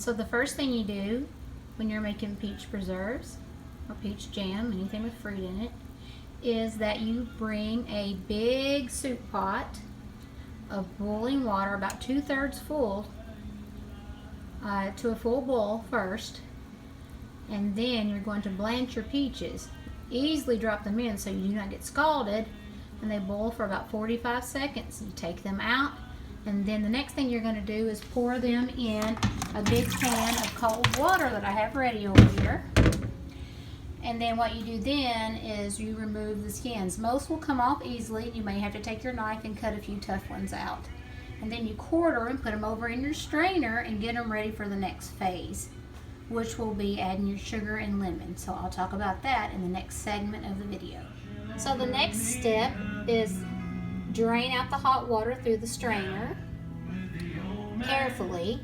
So the first thing you do when you're making peach preserves or peach jam, anything with fruit in it, is that you bring a big soup pot of boiling water, about 2/3 full, to a full boil first, and then you're going to blanch your peaches. Easily drop them in so you do not get scalded, and they boil for about 45 seconds. You take them out, and then the next thing you're going to do is pour them in a big pan of cold water that I have ready over here. And then what you do then is you remove the skins. Most will come off easily. You may have to take your knife and cut a few tough ones out. And then you quarter and put them over in your strainer and get them ready for the next phase, which will be adding your sugar and lemon. So I'll talk about that in the next segment of the video. So the next step is drain out the hot water through the strainer carefully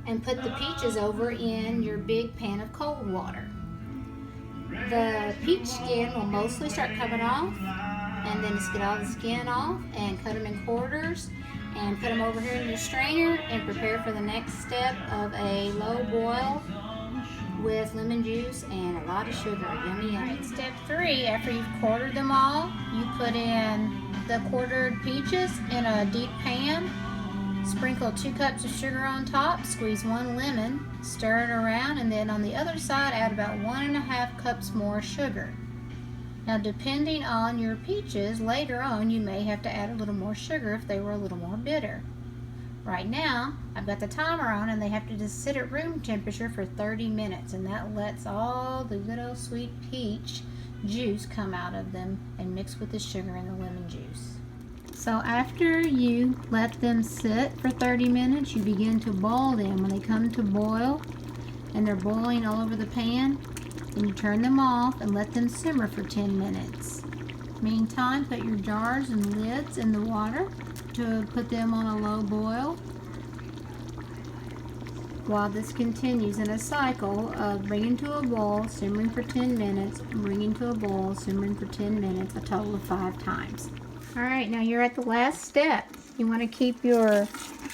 and put the peaches over in your big pan of cold water. The peach skin will mostly start coming off, and then just get all the skin off and cut them in quarters and put them over here in your strainer and prepare for the next step of a low boil with lemon juice and a lot of sugar. Yummy, yummy. Step 3, after you've quartered them all, you put in the quartered peaches in a deep pan. Sprinkle 2 cups of sugar on top, squeeze 1 lemon, stir it around, and then on the other side add about 1.5 cups more sugar. Now depending on your peaches, later on you may have to add a little more sugar if they were a little more bitter. Right now, I've got the timer on and they have to just sit at room temperature for 30 minutes, and that lets all the good old sweet peach juice come out of them and mix with the sugar and the lemon juice. So after you let them sit for 30 minutes, you begin to boil them. When they come to boil and they're boiling all over the pan, then you turn them off and let them simmer for 10 minutes. Meantime, put your jars and lids in the water to put them on a low boil while this continues in a cycle of bringing to a boil, simmering for 10 minutes, bringing to a boil, simmering for 10 minutes, a total of 5 times. Alright, now you're at the last step. You want to keep your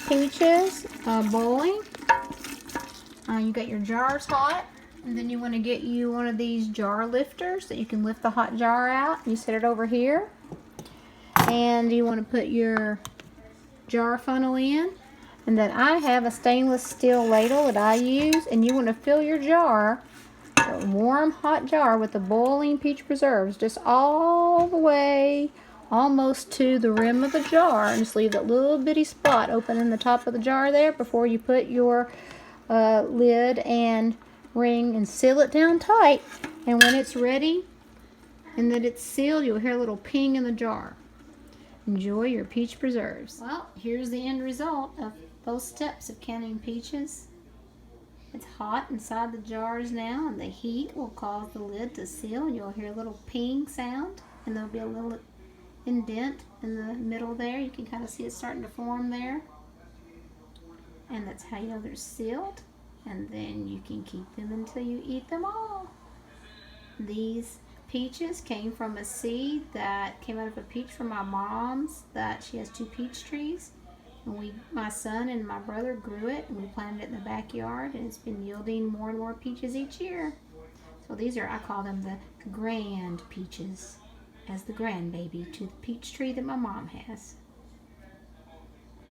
peaches boiling. You got your jars hot, and then you want to get you one of these jar lifters that you can lift the hot jar out. You set it over here, and you want to put your jar funnel in, and then I have a stainless steel ladle that I use, and you want to fill your jar, a warm hot jar, with the boiling peach preserves just all the way almost to the rim of the jar, and just leave that little bitty spot open in the top of the jar there before you put your lid and ring and seal it down tight. And when it's ready and that it's sealed, you'll hear a little ping in the jar. Enjoy your peach preserves. Well, here's the end result of both steps of canning peaches. It's hot inside the jars now, and the heat will cause the lid to seal, and you'll hear a little ping sound, and there'll be a little indent in the middle there. You can kind of see it starting to form there, and that's how you know they're sealed. And then you can keep them until you eat them all. These peaches came from a seed that came out of a peach from my mom's, that she has 2 peach trees, and my son and my brother grew it, and we planted it in the backyard, and it's been yielding more and more peaches each year. So these are, I call them the grand peaches, as the grandbaby to the peach tree that my mom has.